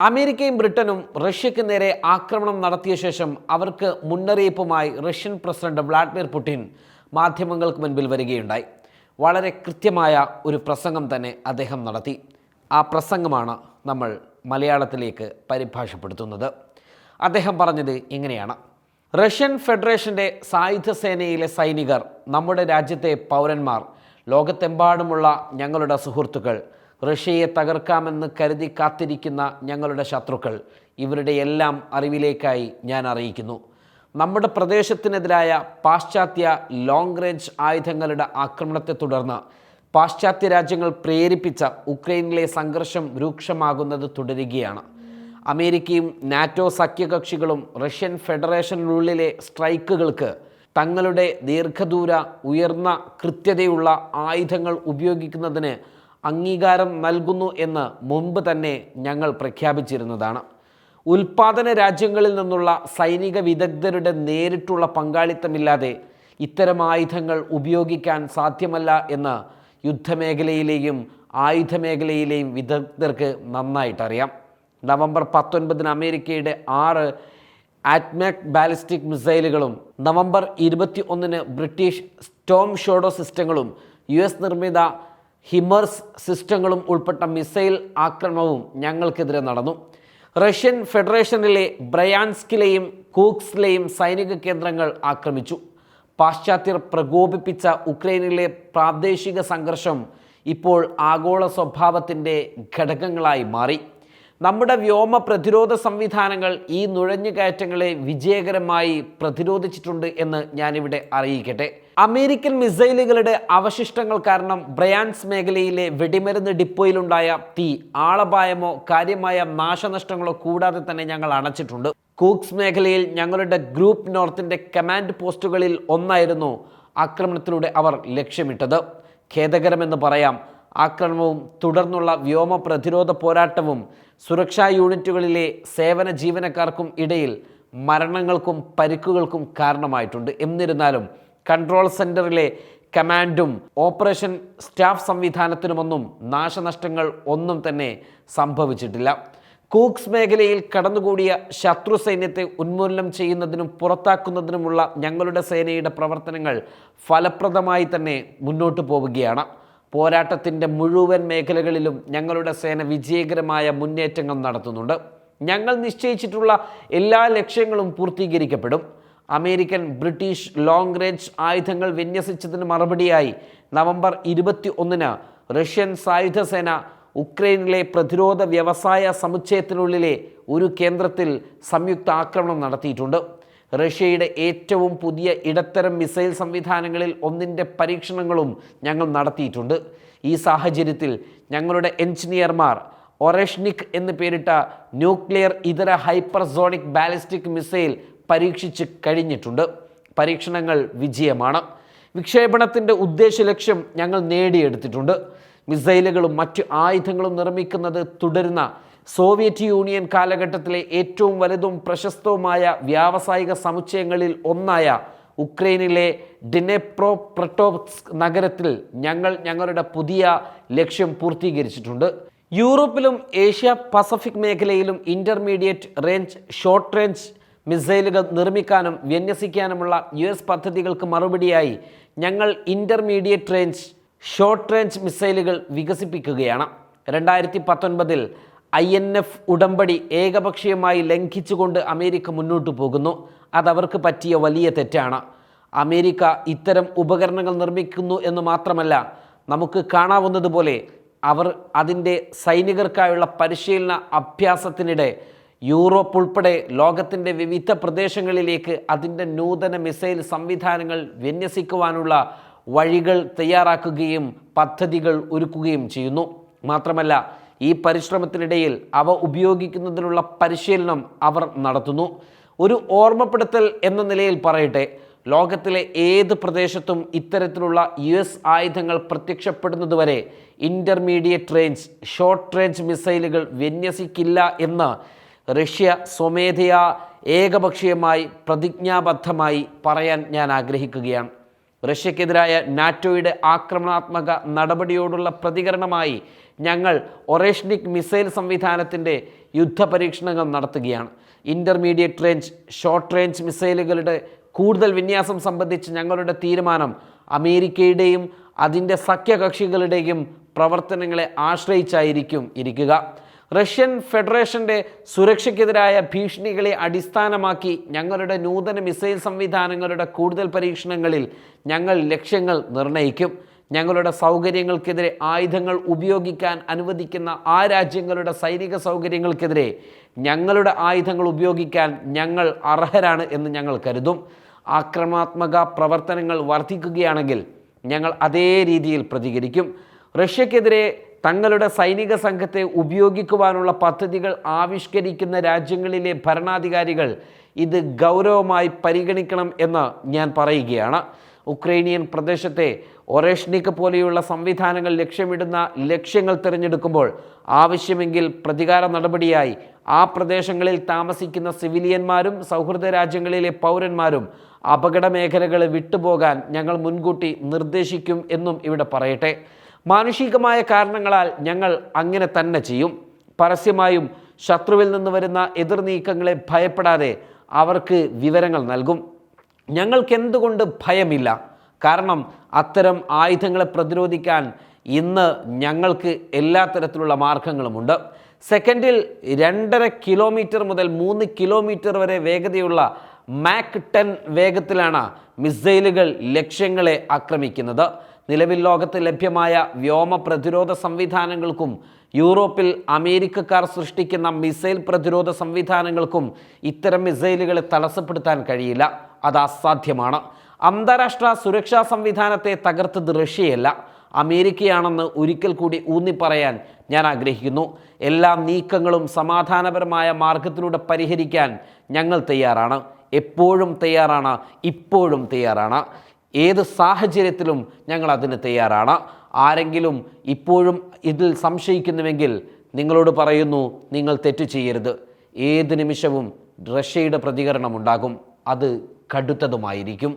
അമേരിക്കയും ബ്രിട്ടനും റഷ്യയ്ക്ക് നേരെ ആക്രമണം നടത്തിയ ശേഷം അവർക്ക് മുന്നറിയിപ്പുമായി റഷ്യൻ പ്രസിഡന്റ് വ്ളാഡിമിർ പുടിൻ മാധ്യമങ്ങൾക്ക് മുൻപിൽ വരികയുണ്ടായി. വളരെ കൃത്യമായ ഒരു പ്രസംഗം തന്നെ അദ്ദേഹം നടത്തി. ആ പ്രസംഗമാണ് നമ്മൾ മലയാളത്തിലേക്ക് പരിഭാഷപ്പെടുത്തുന്നത്. അദ്ദേഹം പറഞ്ഞത് ഇങ്ങനെയാണ്: റഷ്യൻ ഫെഡറേഷൻ്റെ സായുധ സേനയിലെ സൈനികർ, നമ്മുടെ രാജ്യത്തെ പൗരന്മാർ, ലോകത്തെമ്പാടുമുള്ള ഞങ്ങളുടെ സുഹൃത്തുക്കൾ, റഷ്യയെ തകർക്കാമെന്ന് കരുതി കാത്തിരിക്കുന്ന ഞങ്ങളുടെ ശത്രുക്കൾ, ഇവരുടെ എല്ലാം അറിവിലേക്കായി ഞാൻ അറിയിക്കുന്നു. നമ്മുടെ പ്രദേശത്തിനെതിരായ പാശ്ചാത്യ ലോങ് റേഞ്ച് ആയുധങ്ങളുടെ ആക്രമണത്തെ തുടർന്ന് പാശ്ചാത്യ രാജ്യങ്ങൾ പ്രേരിപ്പിച്ച ഉക്രൈനിലെ സംഘർഷം രൂക്ഷമാകുന്നത് തുടരുകയാണ്. അമേരിക്കയും നാറ്റോ സഖ്യകക്ഷികളും റഷ്യൻ ഫെഡറേഷനുള്ളിലെ സ്ട്രൈക്കുകൾക്ക് തങ്ങളുടെ ദീർഘദൂര ഉയർന്ന കൃത്യതയുള്ള ആയുധങ്ങൾ ഉപയോഗിക്കുന്നതിന് അംഗീകാരം നൽകുന്നു എന്ന് മുമ്പ് തന്നെ ഞങ്ങൾ പ്രഖ്യാപിച്ചിരുന്നതാണ്. ഉൽപാദന രാജ്യങ്ങളിൽ നിന്നുള്ള സൈനിക വിദഗ്ധരുടെ നേരിട്ടുള്ള പങ്കാളിത്തമില്ലാതെ ഇത്തരം ആയുധങ്ങൾ ഉപയോഗിക്കാൻ സാധ്യമല്ല എന്ന് യുദ്ധമേഖലയിലെയും ആയുധമേഖലയിലെയും വിദഗ്ധർക്ക് നന്നായിട്ടറിയാം. നവംബർ 19 അമേരിക്കയുടെ 6 ആറ്റ്മാക് ballistic മിസൈലുകളും November 21 British Storm Shadow സിസ്റ്റങ്ങളും US നിർമ്മിത ഹിമേഴ്സ് സിസ്റ്റങ്ങളും ഉൾപ്പെട്ട മിസൈൽ ആക്രമണവും ഞങ്ങൾക്കെതിരെ നടന്നു. റഷ്യൻ ഫെഡറേഷനിലെ ബ്രയാൻസ്കിലെയും കൂക്സിലെയും സൈനിക കേന്ദ്രങ്ങൾ ആക്രമിച്ചു. പാശ്ചാത്യർ പ്രകോപിപ്പിച്ച ഉക്രൈനിലെ പ്രാദേശിക സംഘർഷം ഇപ്പോൾ ആഗോള സ്വഭാവത്തിൻ്റെ ഘടകങ്ങളായി മാറി. നമ്മുടെ വ്യോമ പ്രതിരോധ സംവിധാനങ്ങൾ ഈ നുഴഞ്ഞുകയറ്റങ്ങളെ വിജയകരമായി പ്രതിരോധിച്ചിട്ടുണ്ട് എന്ന് ഞാനിവിടെ അറിയിക്കട്ടെ. അമേരിക്കൻ മിസൈലുകളുടെ അവശിഷ്ടങ്ങൾ കാരണം ബ്രയാൻസ് മേഖലയിലെ വെടിമരുന്ന് ഡിപ്പോയിലുണ്ടായ തീ ആളപായമോ കാര്യമായ നാശനഷ്ടങ്ങളോ കൂടാതെ തന്നെ ഞങ്ങൾ അണച്ചിട്ടുണ്ട്. കൂക്സ് മേഖലയിൽ ഞങ്ങളുടെ ഗ്രൂപ്പ് നോർത്തിൻ്റെ കമാൻഡ് പോസ്റ്റുകളിൽ ഒന്നായിരുന്നു ആക്രമണത്തിലൂടെ അവർ ലക്ഷ്യമിട്ടത്. ഖേദകരമെന്ന് പറയാം, ആക്രമണവും തുടർന്നുള്ള വ്യോമ പ്രതിരോധ പോരാട്ടവും സുരക്ഷാ യൂണിറ്റുകളിലെ സേവന ജീവനക്കാർക്കും ഇടയിൽ മരണങ്ങൾക്കും പരിക്കുകൾക്കും കാരണമായിട്ടുണ്ട്. എന്നിരുന്നാലും കൺട്രോൾ സെൻറ്ററിലെ കമാൻഡും ഓപ്പറേഷൻ സ്റ്റാഫ് സംവിധാനത്തിനുമൊന്നും നാശനഷ്ടങ്ങൾ ഒന്നും തന്നെ സംഭവിച്ചിട്ടില്ല. കൂക്സ് മേഖലയിൽ കടന്നുകൂടിയ ശത്രു സൈന്യത്തെ ഉന്മൂലനം ചെയ്യുന്നതിനും പുറത്താക്കുന്നതിനുമുള്ള ഞങ്ങളുടെ സേനയുടെ പ്രവർത്തനങ്ങൾ ഫലപ്രദമായി തന്നെ മുന്നോട്ട് പോവുകയാണ്. പോരാട്ടത്തിൻ്റെ മുഴുവൻ മേഖലകളിലും ഞങ്ങളുടെ സേന വിജയകരമായ മുന്നേറ്റങ്ങൾ നടത്തുന്നുണ്ട്. ഞങ്ങൾ നിശ്ചയിച്ചിട്ടുള്ള എല്ലാ ലക്ഷ്യങ്ങളും പൂർത്തീകരിക്കപ്പെടും. അമേരിക്കൻ ബ്രിട്ടീഷ് ലോങ് റേഞ്ച് ആയുധങ്ങൾ വിന്യസിച്ചതിന് മറുപടിയായി നവംബർ 21 റഷ്യൻ സായുധ സേന ഉക്രൈനിലെ പ്രതിരോധ വ്യവസായ സമുച്ചയത്തിനുള്ളിലെ ഒരു കേന്ദ്രത്തിൽ സംയുക്ത ആക്രമണം നടത്തിയിട്ടുണ്ട്. റഷ്യയുടെ ഏറ്റവും പുതിയ ഇടത്തരം മിസൈൽ സംവിധാനങ്ങളിൽ ഒന്നിൻ്റെ പരീക്ഷണങ്ങളും ഞങ്ങൾ നടത്തിയിട്ടുണ്ട്. ഈ സാഹചര്യത്തിൽ ഞങ്ങളുടെ എഞ്ചിനീയർമാർ ഒറേഷ്നിക് എന്ന് പേരിട്ട ന്യൂക്ലിയർ ഇതര ഹൈപ്പർസോണിക് ബാലിസ്റ്റിക് മിസൈൽ പരീക്ഷിച്ച് കഴിഞ്ഞിട്ടുണ്ട്. പരീക്ഷണങ്ങൾ വിജയമാണ്. വിക്ഷേപണത്തിൻ്റെ ഉദ്ദേശ ലക്ഷ്യം ഞങ്ങൾ നേടിയെടുത്തിട്ടുണ്ട്. മിസൈലുകളും മറ്റ് ആയുധങ്ങളും നിർമ്മിക്കുന്നത് തുടരുന്ന സോവിയറ്റ് യൂണിയൻ കാലഘട്ടത്തിലെ ഏറ്റവും വലുതും പ്രശസ്തവുമായ വ്യാവസായിക സമുച്ചയങ്ങളിൽ ഒന്നായ ഉക്രൈനിലെ ഡിനെപ്രോപെട്രോവ്സ്ക് നഗരത്തിൽ ഞങ്ങളുടെ പുതിയ ലക്ഷ്യം പൂർത്തീകരിച്ചിട്ടുണ്ട്. യൂറോപ്പിലും ഏഷ്യ പസഫിക് മേഖലയിലും ഇൻ്റർമീഡിയറ്റ് റേഞ്ച്, ഷോർട്ട് റേഞ്ച് മിസൈലുകൾ നിർമ്മിക്കാനും വിന്യസിക്കാനുമുള്ള US പദ്ധതികൾക്ക് മറുപടിയായി ഞങ്ങൾ ഇൻ്റർമീഡിയറ്റ് റേഞ്ച്, ഷോർട്ട് റേഞ്ച് മിസൈലുകൾ വികസിപ്പിക്കുകയാണ്. 2019 INF ഉടമ്പടി ഏകപക്ഷീയമായി ലംഘിച്ചുകൊണ്ട് അമേരിക്ക മുന്നോട്ട് പോകുന്നു. അതവർക്ക് പറ്റിയ വലിയ തെറ്റാണ്. അമേരിക്ക ഇത്തരം ഉപകരണങ്ങൾ നിർമ്മിക്കുന്നു എന്ന് മാത്രമല്ല, നമുക്ക് കാണാവുന്നതുപോലെ അവർ അതിൻ്റെ സൈനികർക്കായുള്ള പരിശീലന അഭ്യാസത്തിനിടെ യൂറോപ്പ് ഉൾപ്പെടെ ലോകത്തിൻ്റെ വിവിധ പ്രദേശങ്ങളിലേക്ക് അതിൻ്റെ നൂതന മിസൈൽ സംവിധാനങ്ങൾ വിന്യസിക്കുവാനുള്ള വഴികൾ തയ്യാറാക്കുകയും പദ്ധതികൾ ഒരുക്കുകയും ചെയ്യുന്നു. മാത്രമല്ല, ഈ പരിശ്രമത്തിനിടയിൽ അവ ഉപയോഗിക്കുന്നതിനുള്ള പരിശീലനം അവർ നടത്തുന്നു. ഒരു ഓർമ്മപ്പെടുത്തൽ എന്ന നിലയിൽ പറയട്ടെ, ലോകത്തിലെ ഏത് പ്രദേശത്തും ഇത്തരത്തിലുള്ള US ആയുധങ്ങൾ പ്രത്യക്ഷപ്പെടുന്നതുവരെ ഇൻ്റർമീഡിയറ്റ് റേഞ്ച്, ഷോർട്ട് റേഞ്ച് മിസൈലുകൾ വിന്യസിക്കില്ല എന്ന് റഷ്യ സ്വമേധയാ ഏകപക്ഷീയമായി പ്രതിജ്ഞാബദ്ധമായി പറയാൻ ഞാൻ ആഗ്രഹിക്കുകയാണ്. റഷ്യക്കെതിരായ നാറ്റോയുടെ ആക്രമണാത്മക നടപടിയോടുള്ള പ്രതികരണമായി ഞങ്ങൾ ഒറേഷ്നിക് മിസൈൽ സംവിധാനത്തിൻ്റെ യുദ്ധപരീക്ഷണങ്ങൾ നടത്തുകയാണ്. ഇൻ്റർമീഡിയറ്റ് റേഞ്ച്, ഷോർട്ട് റേഞ്ച് മിസൈലുകളുടെ കൂടുതൽ വിന്യാസം സംബന്ധിച്ച് ഞങ്ങളുടെ തീരുമാനം അമേരിക്കയുടെയും അതിൻ്റെ സഖ്യകക്ഷികളുടെയും പ്രവർത്തനങ്ങളെ ആശ്രയിച്ചായിരിക്കും ഇരിക്കുക. റഷ്യൻ ഫെഡറേഷൻ്റെ സുരക്ഷയ്ക്കെതിരായ ഭീഷണികളെ അടിസ്ഥാനമാക്കി ഞങ്ങളുടെ നൂതന മിസൈൽ സംവിധാനങ്ങളുടെ കൂടുതൽ പരീക്ഷണങ്ങളിൽ ഞങ്ങൾ ലക്ഷ്യങ്ങൾ നിർണ്ണയിക്കും. ഞങ്ങളുടെ സൗകര്യങ്ങൾക്കെതിരെ ആയുധങ്ങൾ ഉപയോഗിക്കാൻ അനുവദിക്കുന്ന ആ രാജ്യങ്ങളുടെ സൈനിക സൗകര്യങ്ങൾക്കെതിരെ ഞങ്ങളുടെ ആയുധങ്ങൾ ഉപയോഗിക്കാൻ ഞങ്ങൾ അർഹരാണ് എന്ന് ഞങ്ങൾ കരുതും. ആക്രമണാത്മക പ്രവർത്തനങ്ങൾ വർദ്ധിക്കുകയാണെങ്കിൽ ഞങ്ങൾ അതേ രീതിയിൽ പ്രതികരിക്കും. റഷ്യക്കെതിരെ തങ്ങളുടെ സൈനിക സംഘത്തെ ഉപയോഗിക്കുവാനുള്ള പദ്ധതികൾ ആവിഷ്കരിക്കുന്ന രാജ്യങ്ങളിലെ ഭരണാധികാരികൾ ഇത് ഗൗരവമായി പരിഗണിക്കണം എന്ന് ഞാൻ പറയുകയാണ്. ഉക്രൈനിയൻ പ്രദേശത്തെ ഒറേഷ്നിക് പോലെയുള്ള സംവിധാനങ്ങൾ ലക്ഷ്യമിടുന്ന ലക്ഷ്യങ്ങൾ തിരഞ്ഞെടുക്കുമ്പോൾ ആവശ്യമെങ്കിൽ പ്രതികാര നടപടിയായി ആ പ്രദേശങ്ങളിൽ താമസിക്കുന്ന സിവിലിയന്മാരും സൗഹൃദ രാജ്യങ്ങളിലെ പൗരന്മാരും അപകട മേഖലകൾ വിട്ടുപോകാൻ ഞങ്ങൾ മുൻകൂട്ടി നിർദ്ദേശിക്കും എന്നും ഇവിടെ പറയട്ടെ. മാനുഷികമായ കാരണങ്ങളാൽ ഞങ്ങൾ അങ്ങനെ തന്നെ ചെയ്യും. പരസ്യമായും ശത്രുവിൽ നിന്ന് വരുന്ന എതിർ നീക്കങ്ങളെ ഭയപ്പെടാതെ അവർക്ക് വിവരങ്ങൾ നൽകും. ഞങ്ങൾക്കെന്തുകൊണ്ട് ഭയമില്ല? കാരണം അത്തരം ആയുധങ്ങളെ പ്രതിരോധിക്കാൻ ഇന്ന് ഞങ്ങൾക്ക് എല്ലാ തരത്തിലുള്ള മാർഗങ്ങളുമുണ്ട്. സെക്കൻഡിൽ 2.5 കിലോമീറ്റർ മുതൽ 3 കിലോമീറ്റർ വരെ വേഗതയുള്ള മാക് 10 വേഗത്തിലാണ് മിസൈലുകൾ ലക്ഷ്യങ്ങളെ ആക്രമിക്കുന്നത്. നിലവിൽ ലോകത്ത് ലഭ്യമായ വ്യോമ പ്രതിരോധ സംവിധാനങ്ങൾക്കും യൂറോപ്പിൽ അമേരിക്കക്കാർ സൃഷ്ടിക്കുന്ന മിസൈൽ പ്രതിരോധ സംവിധാനങ്ങൾക്കും ഇത്തരം മിസൈലുകളെ തടസ്സപ്പെടുത്താൻ കഴിയില്ല. അത് അസാധ്യമാണ്. അന്താരാഷ്ട്ര സുരക്ഷാ സംവിധാനത്തെ തകർത്തത് റഷ്യയല്ല, അമേരിക്കയാണെന്ന് ഒരിക്കൽ കൂടി ഊന്നിപ്പറയാൻ ഞാൻ ആഗ്രഹിക്കുന്നു. എല്ലാ നീക്കങ്ങളും സമാധാനപരമായ മാർഗത്തിലൂടെ പരിഹരിക്കാൻ ഞങ്ങൾ തയ്യാറാണ്. എപ്പോഴും തയ്യാറാണ്, ഇപ്പോഴും തയ്യാറാണ്. ഏത് സാഹചര്യത്തിലും ഞങ്ങൾ അതിന് തയ്യാറാണ്. ആരെങ്കിലും ഇപ്പോഴും ഇതിൽ സംശയിക്കുന്നുവെങ്കിൽ നിങ്ങളോട് പറയുന്നു, നിങ്ങൾ തെറ്റ് ചെയ്യരുത്. ഏത് നിമിഷവും റഷ്യയുടെ പ്രതികരണം ഉണ്ടാകും. അത് കടുത്തതുമായിരിക്കും.